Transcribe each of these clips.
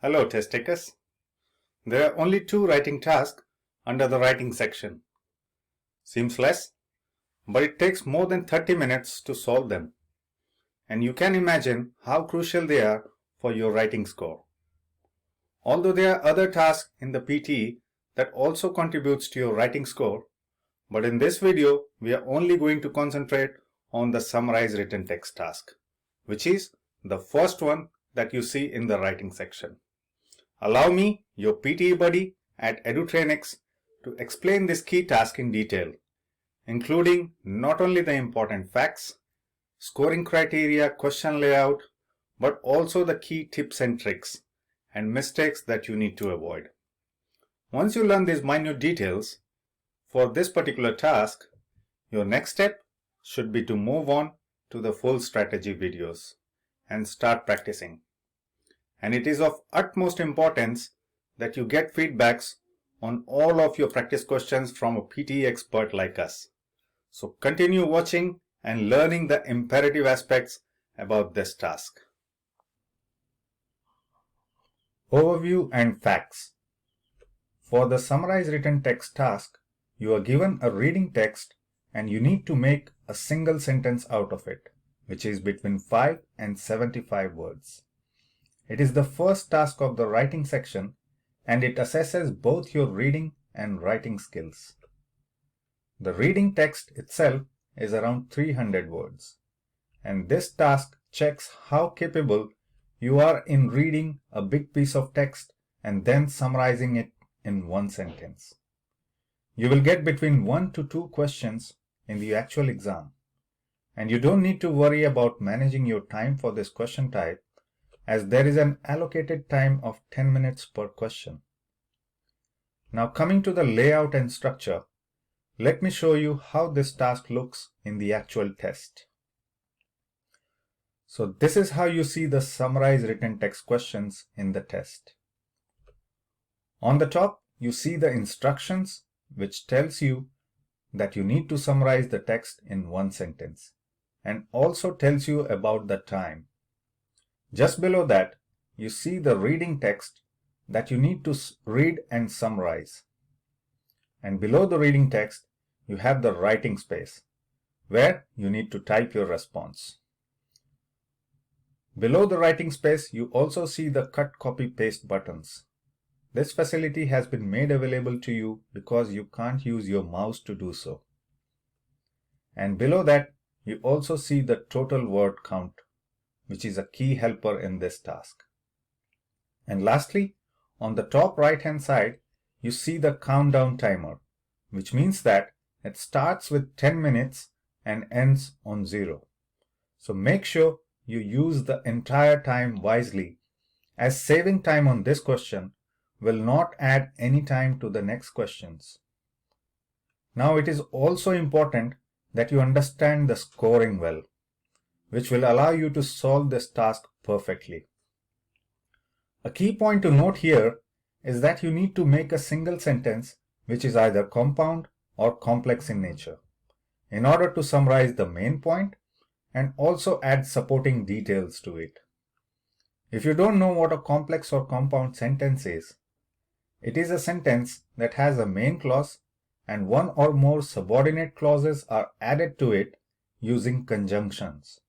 Hello test takers. There are only 2 writing tasks under the writing section. Seems less, but it takes more than 30 minutes to solve them. And you can imagine how crucial they are for your writing score. Although there are other tasks in the PTE that also contributes to your writing score, but in this video we are only going to concentrate on the summarize written text task, which is the first one that you see in the writing section. Allow me, your PTE buddy at Edutrainex, to explain this key task in detail, including not only the important facts, scoring criteria, question layout, but also the key tips and tricks and mistakes that you need to avoid. Once you learn these minute details for this particular task, your next step should be to move on to the full strategy videos and start practicing. And it is of utmost importance that you get feedbacks on all of your practice questions from a PTE expert like us. So continue watching and learning the imperative aspects about this task. Overview and facts. For the summarize written text task, you are given a reading text and you need to make a single sentence out of it, which is between 5 and 75 words. It is the first task of the writing section and it assesses both your reading and writing skills. The reading text itself is around 300 words, and this task checks how capable you are in reading a big piece of text and then summarizing it in one sentence. You will get between 1 to 2 questions in the actual exam, and you don't need to worry about managing your time for this question type, as there is an allocated time of 10 minutes per question. Now coming to the layout and structure, let me show you how this task looks in the actual test. So this is how you see the summarize written text questions in the test. On the top, you see the instructions, which tells you that you need to summarize the text in one sentence, and also tells you about the time. Just below that, you see the reading text that you need to read and summarize. And below the reading text, you have the writing space, where you need to type your response. Below the writing space, you also see the cut, copy, paste buttons. This facility has been made available to you because you can't use your mouse to do so. And below that, you also see the total word count, which is a key helper in this task. And lastly, on the top right hand side, you see the countdown timer, which means that it starts with 10 minutes and ends on 0. So make sure you use the entire time wisely, as saving time on this question will not add any time to the next questions. Now it is also important that you understand the scoring well, which will allow you to solve this task perfectly. A key point to note here is that you need to make a single sentence which is either compound or complex in nature, in order to summarize the main point and also add supporting details to it. If you don't know what a complex or compound sentence is, it is a sentence that has a main clause and one or more subordinate clauses are added to it using conjunctions.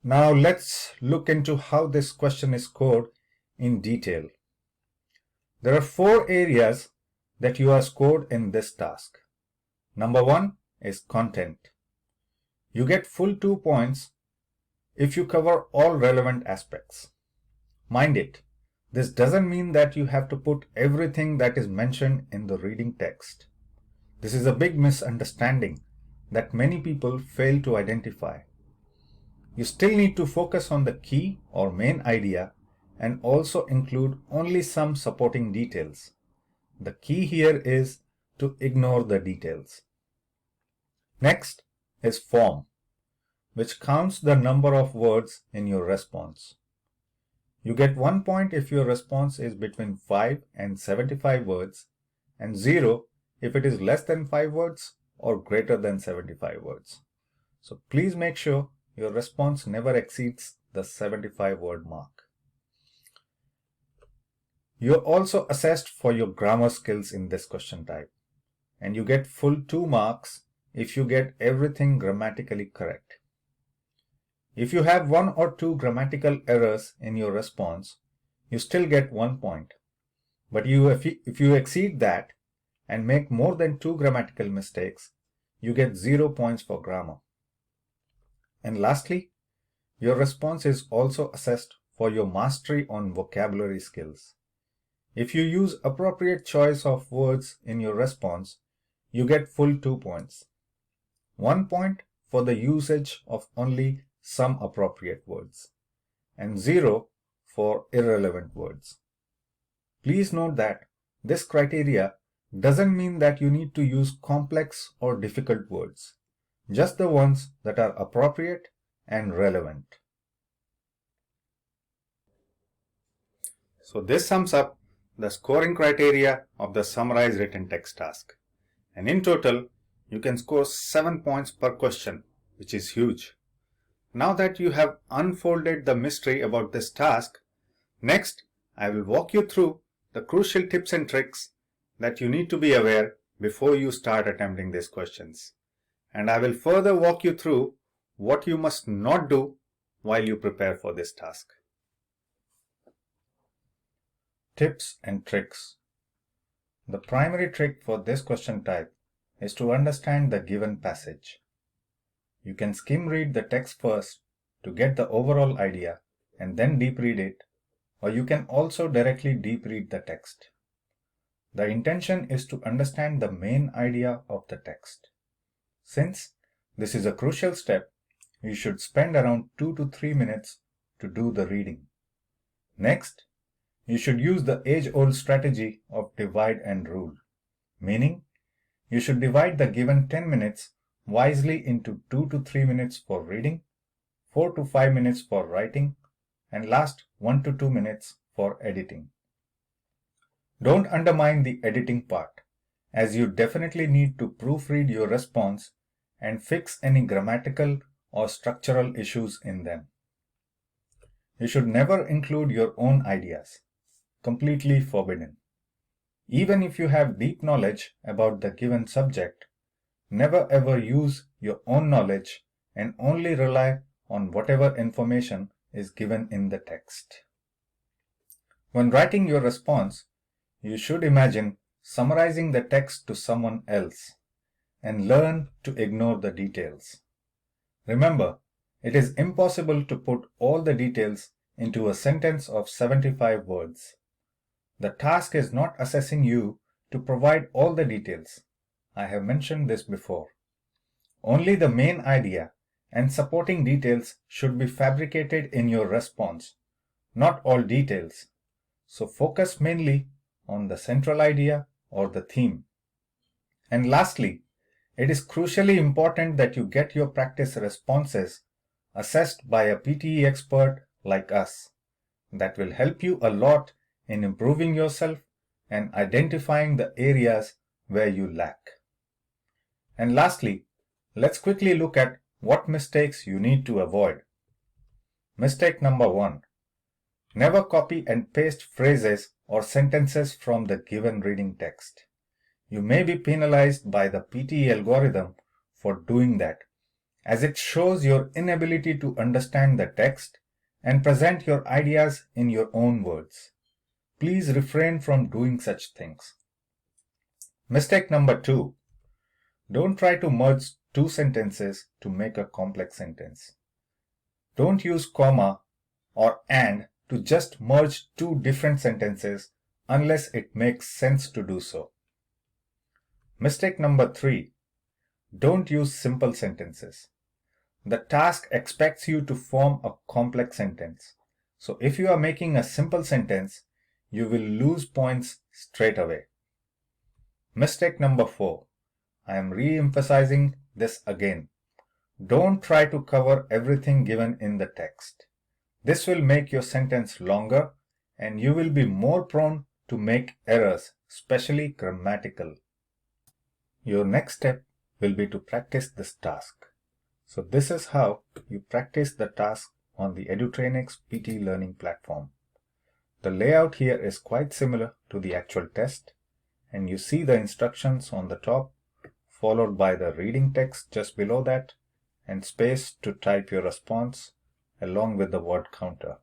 Now let's look into how this question is scored in detail. There are 4 areas that you are scored in this task. Number 1 is content. You get full 2 points if you cover all relevant aspects. Mind it, this doesn't mean that you have to put everything that is mentioned in the reading text. This is a big misunderstanding that many people fail to identify. You still need to focus on the key or main idea and also include only some supporting details. The key here is to ignore the details. Next is form, which counts the number of words in your response. You get 1 point if your response is between 5 and 75 words, and 0 if it is less than 5 words or greater than 75 words. So please make sure your response never exceeds the 75 word mark. You are also assessed for your grammar skills in this question type, and you get full 2 marks if you get everything grammatically correct. If you have 1 or 2 grammatical errors in your response, you still get 1 point. But if you exceed that and make more than 2 grammatical mistakes, you get 0 points for grammar. And lastly, your response is also assessed for your mastery on vocabulary skills. If you use appropriate choice of words in your response, you get full 2 points. 1 point for the usage of only some appropriate words, and 0 for irrelevant words. Please note that this criteria doesn't mean that you need to use complex or difficult words, just the ones that are appropriate and relevant. So this sums up the scoring criteria of the summarized written text task. And in total, you can score 7 points per question, which is huge. Now that you have unfolded the mystery about this task, next I will walk you through the crucial tips and tricks that you need to be aware before you start attempting these questions. And I will further walk you through what you must not do while you prepare for this task. Tips and tricks. The primary trick for this question type is to understand the given passage. You can skim read the text first to get the overall idea and then deep read it, or you can also directly deep read the text. The intention is to understand the main idea of the text. Since this is a crucial step, you should spend around 2 to 3 minutes to do the reading. Next, you should use the age-old strategy of divide and rule, meaning you should divide the given 10 minutes wisely into 2 to 3 minutes for reading, 4 to 5 minutes for writing, and last 1 to 2 minutes for editing. Don't undermine the editing part, as you definitely need to proofread your response and fix any grammatical or structural issues in them. You should never include your own ideas. Completely forbidden. Even if you have deep knowledge about the given subject, never ever use your own knowledge and only rely on whatever information is given in the text. When writing your response, you should imagine summarizing the text to someone else and learn to ignore the details. Remember, it is impossible to put all the details into a sentence of 75 words. The task is not assessing you to provide all the details. I have mentioned this before. Only the main idea and supporting details should be fabricated in your response, not all details. So focus mainly on the central idea or the theme. And lastly, it is crucially important that you get your practice responses assessed by a PTE expert like us. That will help you a lot in improving yourself and identifying the areas where you lack. And lastly, let's quickly look at what mistakes you need to avoid. Mistake number 1. Never copy and paste phrases or sentences from the given reading text. You may be penalized by the PTE algorithm for doing that, as it shows your inability to understand the text and present your ideas in your own words. Please refrain from doing such things. Mistake number 2. Don't try to merge 2 sentences to make a complex sentence. Don't use comma or and to just merge 2 different sentences unless it makes sense to do so. Mistake number 3. Don't use simple sentences. The task expects you to form a complex sentence. So if you are making a simple sentence, you will lose points straight away. Mistake number 4. I am re-emphasizing this again. Don't try to cover everything given in the text. This will make your sentence longer and you will be more prone to make errors, especially grammatical. Your next step will be to practice this task. So this is how you practice the task on the Edutrainex PTE learning platform. The layout here is quite similar to the actual test, and you see the instructions on the top, followed by the reading text just below that, and space to type your response along with the word counter.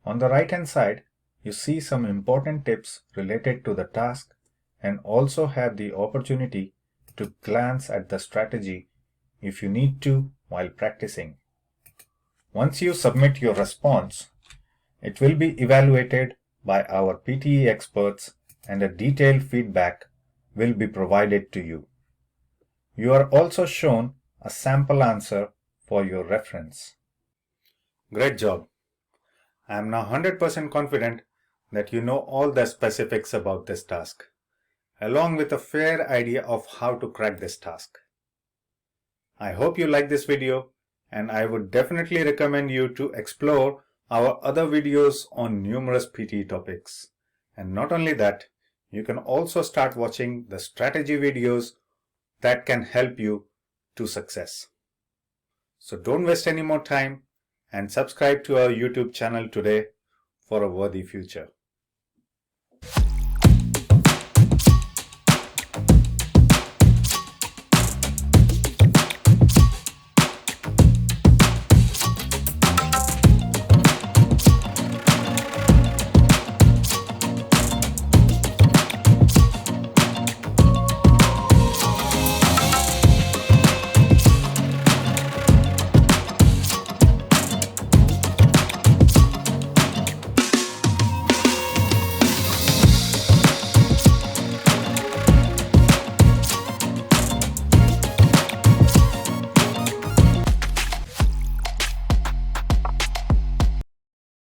On the right hand side, you see some important tips related to the task and also have the opportunity to glance at the strategy if you need to while practicing. Once you submit your response, it will be evaluated by our PTE experts and a detailed feedback will be provided to you. You are also shown a sample answer for your reference. Great job! I am now 100% confident that you know all the specifics about this task, along with a fair idea of how to crack this task. I hope you like this video, and I would definitely recommend you to explore our other videos on numerous PTE topics. And not only that, you can also start watching the strategy videos that can help you to success. So don't waste any more time and subscribe to our YouTube channel today for a worthy future.